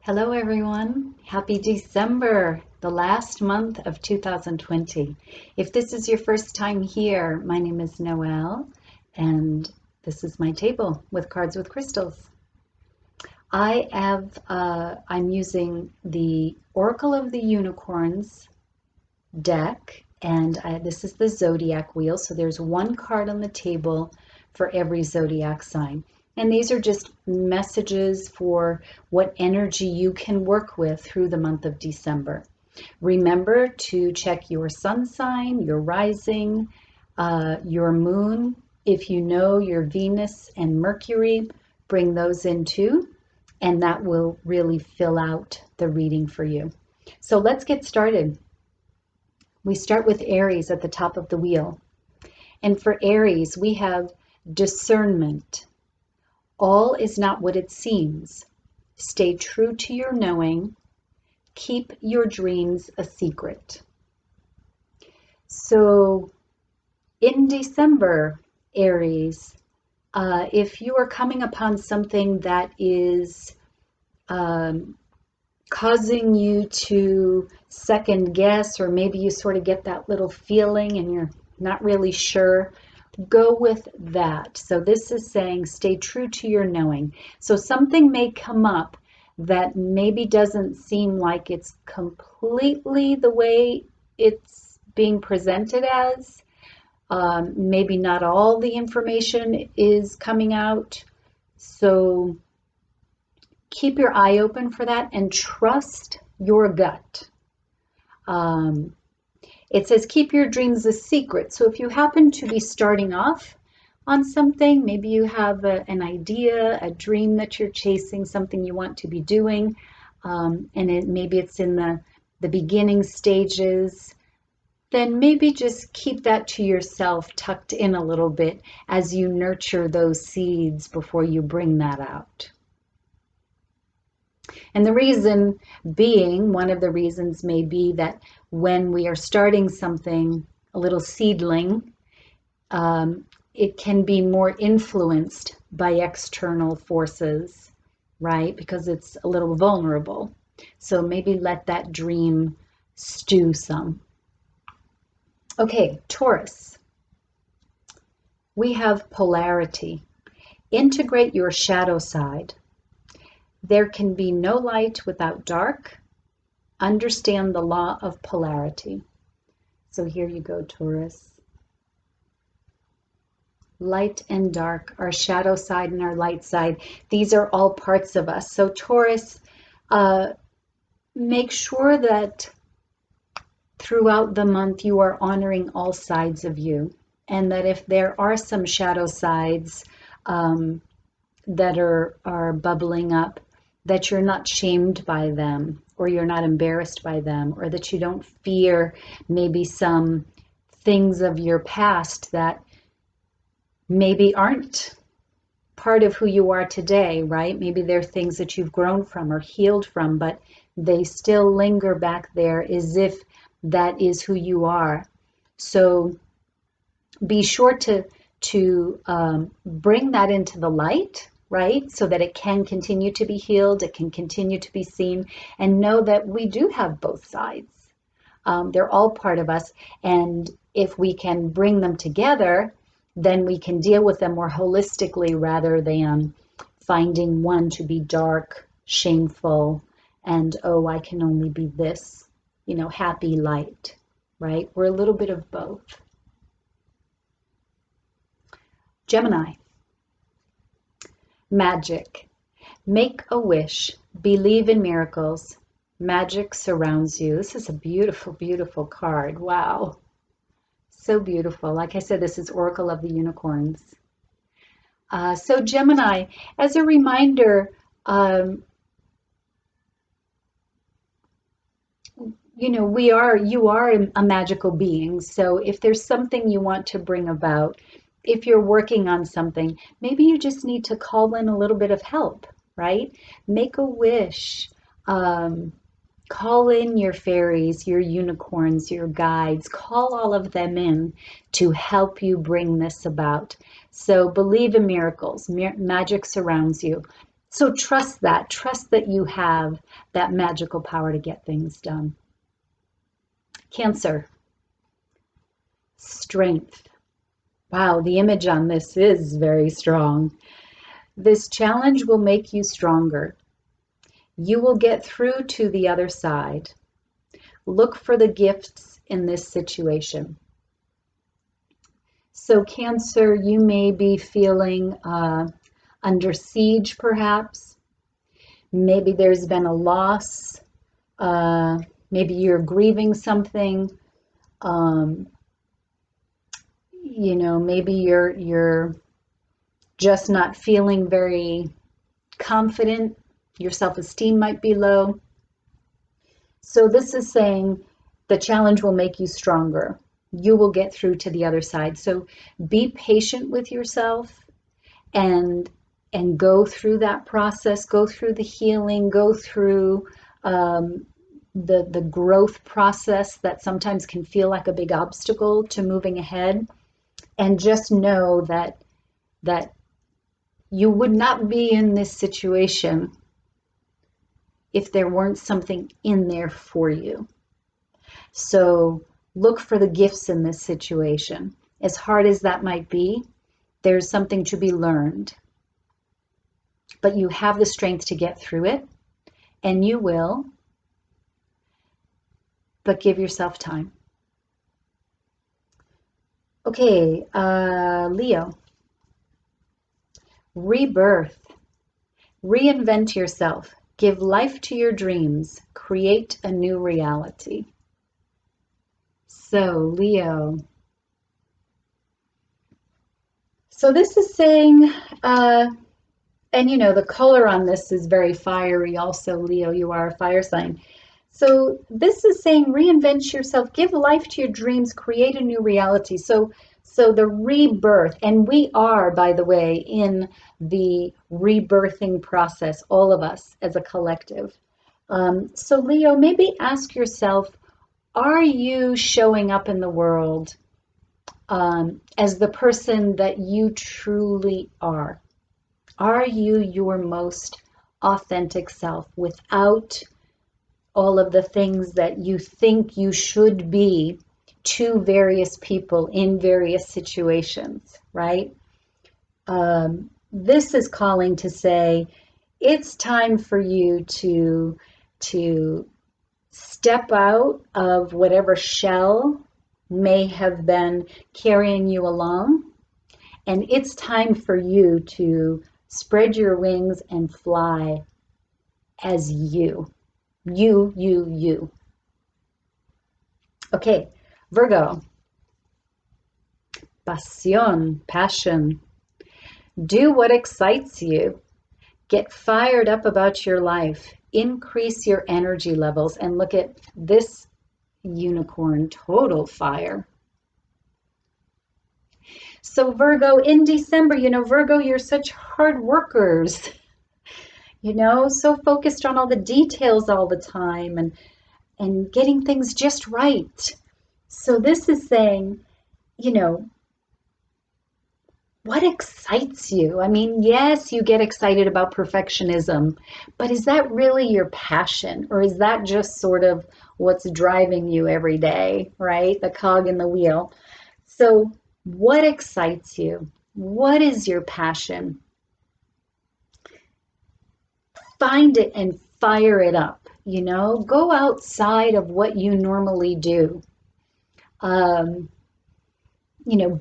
Hello everyone. Happy December, the last month of 2020. If this is your first time here, my name is Noelle and this is my table with cards with crystals. I'm using the Oracle of the Unicorns deck and this is the Zodiac Wheel. So there's one card on the table for every zodiac sign. And these are just messages for what energy you can work with through the month of December. Remember to check your sun sign, your rising, your moon. If you know your Venus and Mercury, bring those in too, and that will really fill out the reading for you. So let's get started. We start with Aries at the top of the wheel. And for Aries, we have discernment. All is not what it seems. Stay true to your knowing. Keep your dreams a secret. So in December, Aries, if you are coming upon something that is causing you to second guess, or maybe you sort of get that little feeling and you're not really sure, go with that. So this is saying stay true to your knowing. So something may come up that maybe doesn't seem like it's completely the way it's being presented as. Maybe not all the information is coming out. So keep your eye open for that and trust your gut. It says keep your dreams a secret. So if you happen to be starting off on something, maybe you have an idea, a dream that you're chasing, something you want to be doing, and maybe it's in the beginning stages, then maybe just keep that to yourself, tucked in a little bit as you nurture those seeds before you bring that out. And the reason being, one of the reasons may be that when we are starting something, a little seedling, it can be more influenced by external forces, right? Because it's a little vulnerable. So maybe let that dream stew some. Okay, Taurus. We have polarity. Integrate your shadow side. There can be no light without dark. Understand the law of polarity. So here you go, Taurus. Light and dark, our shadow side and our light side. These are all parts of us. So Taurus, make sure that throughout the month you are honoring all sides of you. And that if there are some shadow sides that are bubbling up, that you're not shamed by them, or you're not embarrassed by them, or that you don't fear maybe some things of your past that maybe aren't part of who you are today, right? Maybe they're things that you've grown from or healed from, but they still linger back there as if that is who you are. So be sure to bring that into the light, right? So that it can continue to be healed, it can continue to be seen, and know that we do have both sides. They're all part of us. And if we can bring them together, then we can deal with them more holistically rather than finding one to be dark, shameful, and, oh, I can only be this, happy light, right? We're a little bit of both. Gemini. Magic. Make a wish. Believe in miracles. Magic surrounds you. This is a beautiful, beautiful card. Wow. So beautiful. Like I said, this is Oracle of the Unicorns. So Gemini, as a reminder, you are a magical being. So if there's something you want to bring about, if you're working on something, maybe you just need to call in a little bit of help, right? Make a wish. Call in your fairies, your unicorns, your guides. Call all of them in to help you bring this about. So believe in miracles. Magic surrounds you. So trust that you have that magical power to get things done. Cancer, strength. Wow, the image on this is very strong. This challenge will make you stronger. You will get through to the other side. Look for the gifts in this situation. So Cancer, you may be feeling under siege perhaps. Maybe there's been a loss. Maybe you're grieving something. Maybe you're just not feeling very confident. Your self-esteem might be low. So this is saying the challenge will make you stronger. You will get through to the other side. So be patient with yourself and go through that process, go through the healing, go through the growth process that sometimes can feel like a big obstacle to moving ahead. And just know that you would not be in this situation if there weren't something in there for you. So look for the gifts in this situation. As hard as that might be, there's something to be learned. But you have the strength to get through it, and you will. But give yourself time. Okay, Leo. Rebirth. Reinvent yourself. Give life to your dreams. Create a new reality. So, Leo. So this is saying, and the color on this is very fiery also, Leo. You are a fire sign. So this is saying reinvent yourself, give life to your dreams, create a new reality. So the rebirth, and we are, by the way, in the rebirthing process, all of us as a collective. So Leo, maybe ask yourself, are you showing up in the world as the person that you truly are? Are you your most authentic self without all of the things that you think you should be to various people in various situations, right? This is calling to say, it's time for you to step out of whatever shell may have been carrying you along. And it's time for you to spread your wings and fly as you. You. Okay, Virgo. Pasión, passion. Do what excites you. Get fired up about your life. Increase your energy levels. And look at this unicorn, total fire. So Virgo, in December, Virgo, you're such hard workers. So focused on all the details all the time and getting things just right. So this is saying, what excites you? I mean, yes, you get excited about perfectionism, but is that really your passion? Or is that just sort of what's driving you every day, right? The cog in the wheel. So what excites you? What is your passion? Find it and fire it up, go outside of what you normally do.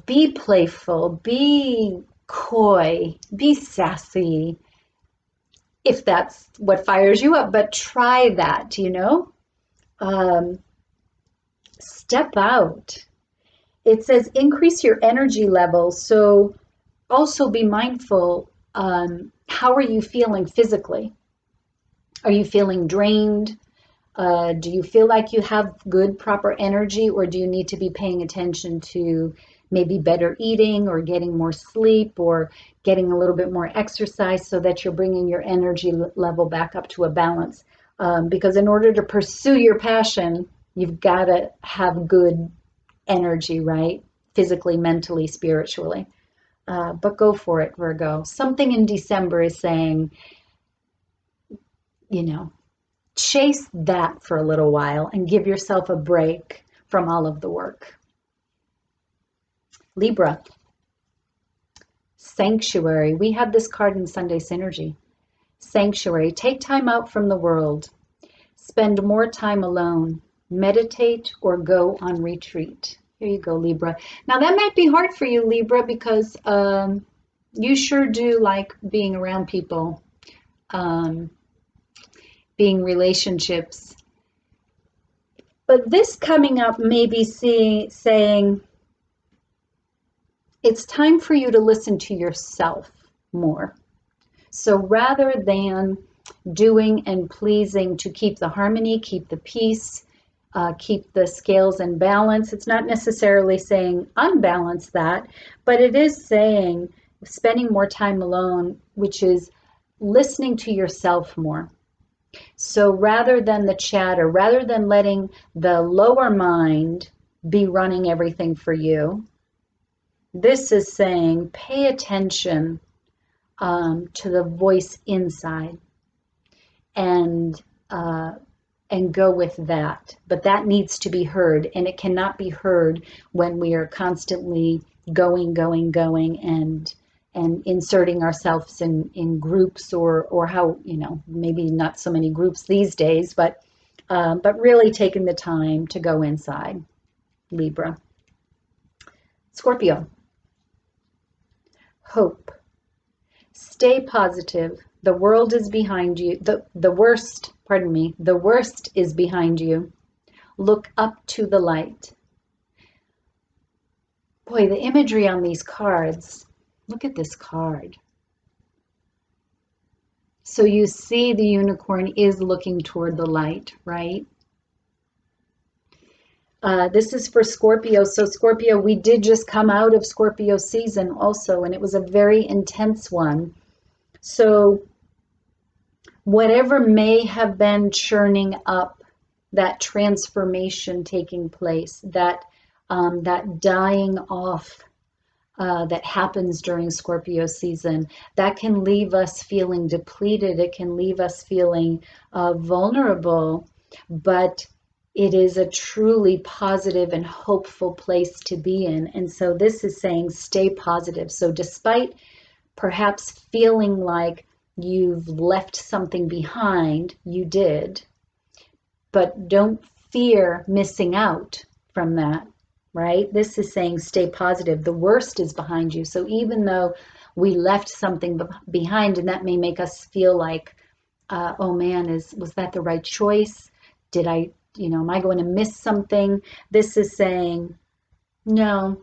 Be playful, be coy, be sassy, if that's what fires you up, but try that, step out. It says increase your energy level. So also be mindful, how are you feeling physically? Are you feeling drained? Do you feel like you have good, proper energy, or do you need to be paying attention to maybe better eating or getting more sleep or getting a little bit more exercise so that you're bringing your energy level back up to a balance? Because in order to pursue your passion, you've got to have good energy, right? Physically, mentally, spiritually. But go for it, Virgo. Something in December is saying, you know, chase that for a little while and give yourself a break from all of the work. Libra, sanctuary. We have this card in Sunday Synergy. Sanctuary. Take time out from the world. Spend more time alone. Meditate or go on retreat. Here you go, Libra. Now that might be hard for you, Libra, because you sure do like being around people, being relationships. But this coming up may be saying it's time for you to listen to yourself more. So rather than doing and pleasing to keep the harmony, keep the peace, keep the scales in balance, it's not necessarily saying unbalance that, but it is saying spending more time alone, which is listening to yourself more. So rather than the chatter, rather than letting the lower mind be running everything for you, this is saying pay attention to the voice inside and go with that. But that needs to be heard, and it cannot be heard when we are constantly going and inserting ourselves in groups or how, maybe not so many groups these days, but really taking the time to go inside. Libra. Scorpio. Hope. Stay positive. The world is behind you. The worst is behind you. Look up to the light. Boy, the imagery on these cards. Look at this card. So you see the unicorn is looking toward the light, right? This is for Scorpio. So Scorpio, we did just come out of Scorpio season also, and it was a very intense one. So whatever may have been churning up, that transformation taking place, that dying off that happens during Scorpio season, that can leave us feeling depleted. It can leave us feeling vulnerable, but it is a truly positive and hopeful place to be in. And so this is saying stay positive. So despite perhaps feeling like you've left something behind, you did, but don't fear missing out from that, right? This is saying stay positive. The worst is behind you. So even though we left something behind, and that may make us feel like, oh man, was that the right choice? Did I, am I going to miss something? This is saying, no,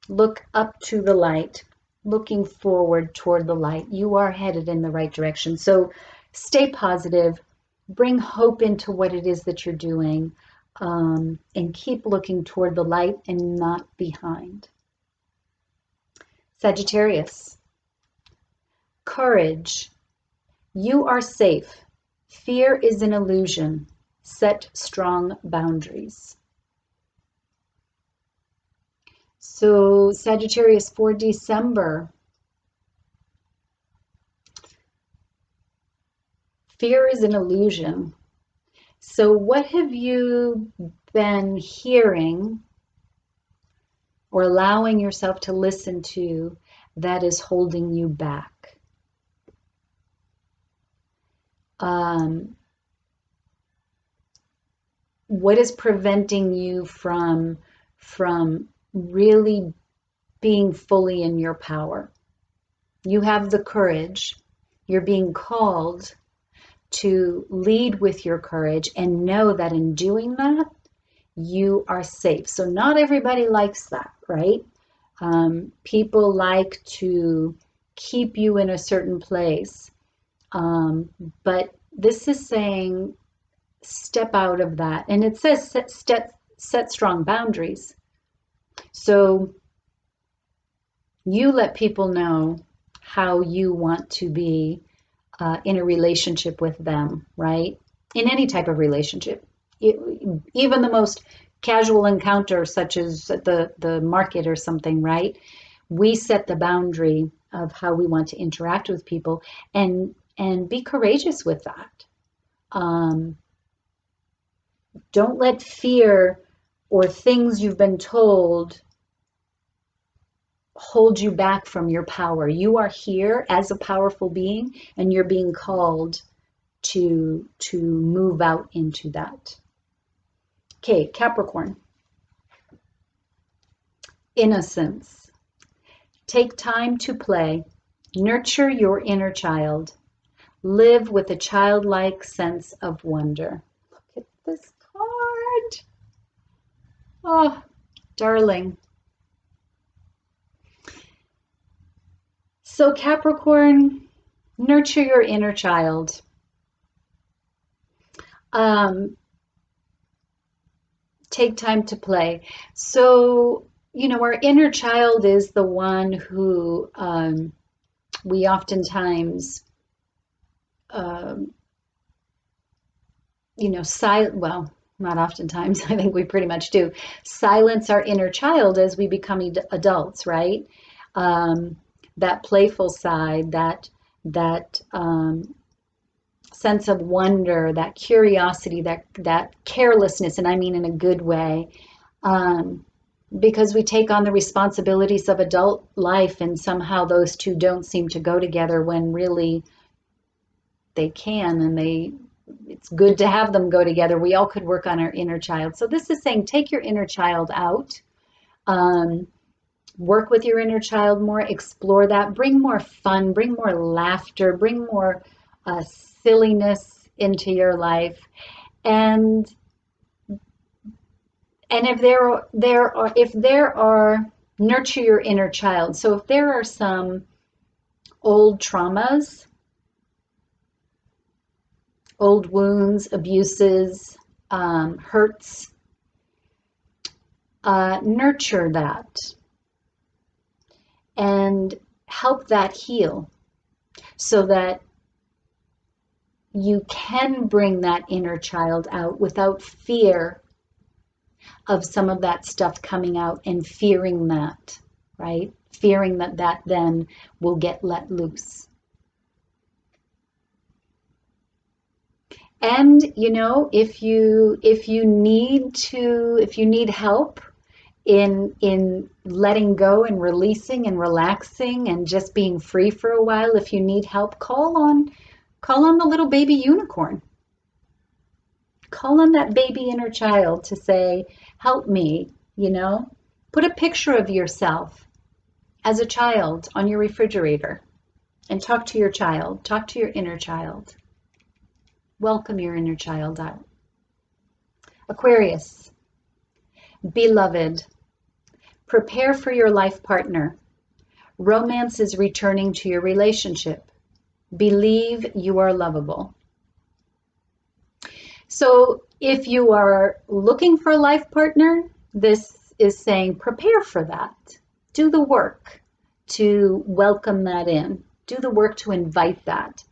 look up to the light, looking forward toward the light. You are headed in the right direction. So stay positive, bring hope into what it is that you're doing, and keep looking toward the light and not behind. Sagittarius. Courage. You are safe. Fear is an illusion. Set strong boundaries. So Sagittarius for December. Fear is an illusion. So what have you been hearing or allowing yourself to listen to that is holding you back? What is preventing you from really being fully in your power? You have the courage. You're being called to lead with your courage and know that in doing that, you are safe. So not everybody likes that, right? People like to keep you in a certain place. But this is saying step out of that. And it says set strong boundaries. So you let people know how you want to be in a relationship with them, right? In any type of relationship, even the most casual encounter, such as at the market or something, right? We set the boundary of how we want to interact with people and be courageous with that. Um, don't let fear or things you've been told hold you back from your power. You are here as a powerful being, and you're being called to move out into that. Okay, Capricorn. Innocence. Take time to play. Nurture your inner child. Live with a childlike sense of wonder. Look at this card. Oh, darling. So Capricorn, nurture your inner child. Take time to play. So, our inner child is the one who we oftentimes, um, well, not oftentimes, I think we pretty much do, silence our inner child as we become adults, right? That playful side, that sense of wonder, that curiosity, that carelessness, and I mean in a good way, because we take on the responsibilities of adult life, and somehow those two don't seem to go together when really they can, and it's good to have them go together. We all could work on our inner child. So this is saying take your inner child out, work with your inner child more, explore that, bring more fun, bring more laughter, bring more silliness into your life. And if there are nurture your inner child. So if there are some old traumas, old wounds, abuses, hurts, nurture that and help that heal so that you can bring that inner child out without fear of some of that stuff coming out and fearing that, right? Fearing that then will get let loose. And if you need help in letting go and releasing and relaxing and just being free for a while, if you need help, call on the little baby unicorn. Call on that baby inner child to say, help me, Put a picture of yourself as a child on your refrigerator and talk to your child. Talk to your inner child. Welcome your inner child out. Aquarius, beloved, prepare for your life partner. Romance is returning to your relationship. Believe you are lovable. So if you are looking for a life partner, this is saying prepare for that. Do the work to welcome that in. Do the work to invite that.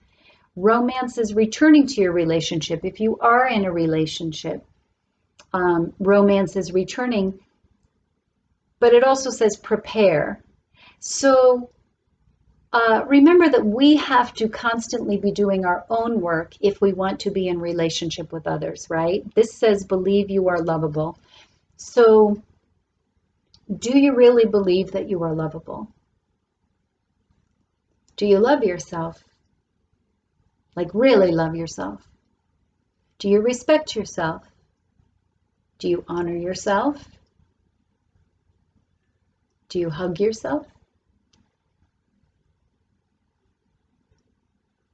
Romance is returning to your relationship. If you are in a relationship, romance is returning, but it also says prepare. So remember that we have to constantly be doing our own work if we want to be in relationship with others, right? This says believe you are lovable. So do you really believe that you are lovable? Do you love yourself? Like really love yourself? Do you respect yourself? Do you honor yourself? Do you hug yourself?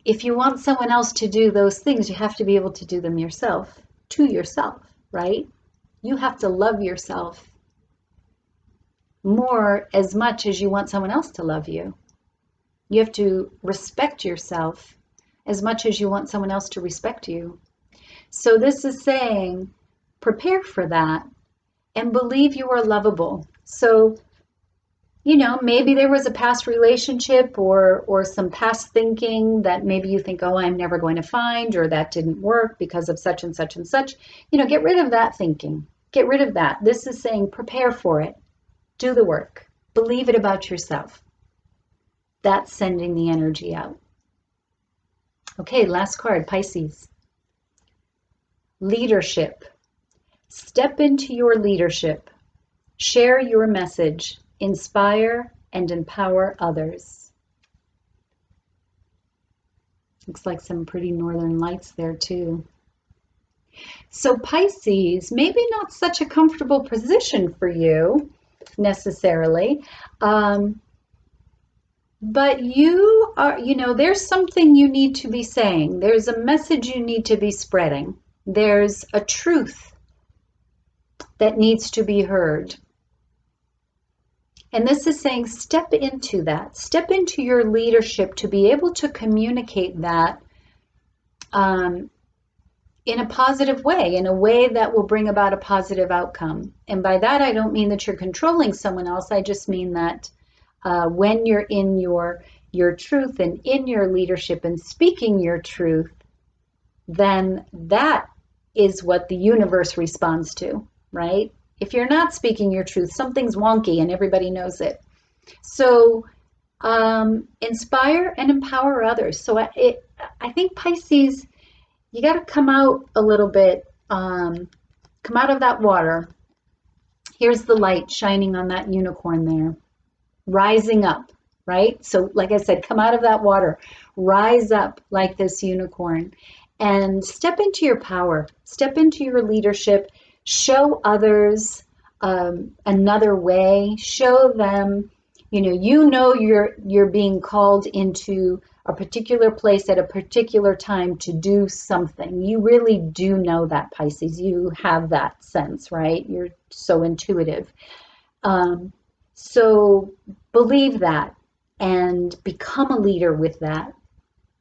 If you want someone else to do those things, you have to be able to do them yourself, to yourself, right? You have to love yourself more as much as you want someone else to love you. You have to respect yourself as much as you want someone else to respect you. So this is saying, prepare for that and believe you are lovable. So, maybe there was a past relationship or some past thinking that maybe you think, oh, I'm never going to find, or that didn't work because of such and such and such. Get rid of that thinking. Get rid of that. This is saying, prepare for it. Do the work. Believe it about yourself. That's sending the energy out. Okay, last card, Pisces. Leadership. Step into your leadership. Share your message. Inspire and empower others. Looks like some pretty northern lights there too. So Pisces, maybe not such a comfortable position for you necessarily. But you are, there's something you need to be saying. There's a message you need to be spreading. There's a truth that needs to be heard. And this is saying step into that. Step into your leadership to be able to communicate that in a positive way, in a way that will bring about a positive outcome. And by that, I don't mean that you're controlling someone else. I just mean that when you're in your truth and in your leadership and speaking your truth, then that is what the universe responds to, right? If you're not speaking your truth, something's wonky and everybody knows it. So inspire and empower others. So I think Pisces, you got to come out a little bit, come out of that water. Here's the light shining on that unicorn there, rising up, right? So like I said, come out of that water, rise up like this unicorn and step into your power, step into your leadership, show others another way, show them, you're being called into a particular place at a particular time to do something. You really do know that, Pisces. You have that sense, right? You're so intuitive. So believe that and become a leader with that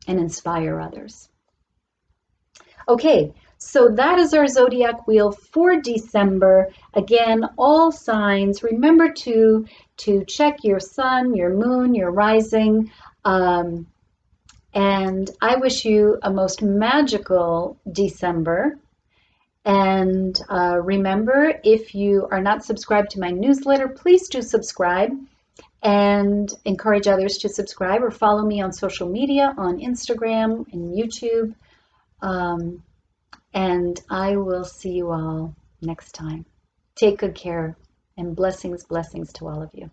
and inspire others. Okay, so that is our zodiac wheel for December. Again, all signs. Remember to check your sun, your moon, your rising. And I wish you a most magical December. And remember, if you are not subscribed to my newsletter, please do subscribe and encourage others to subscribe or follow me on social media, on Instagram and YouTube. And I will see you all next time. Take good care and blessings to all of you.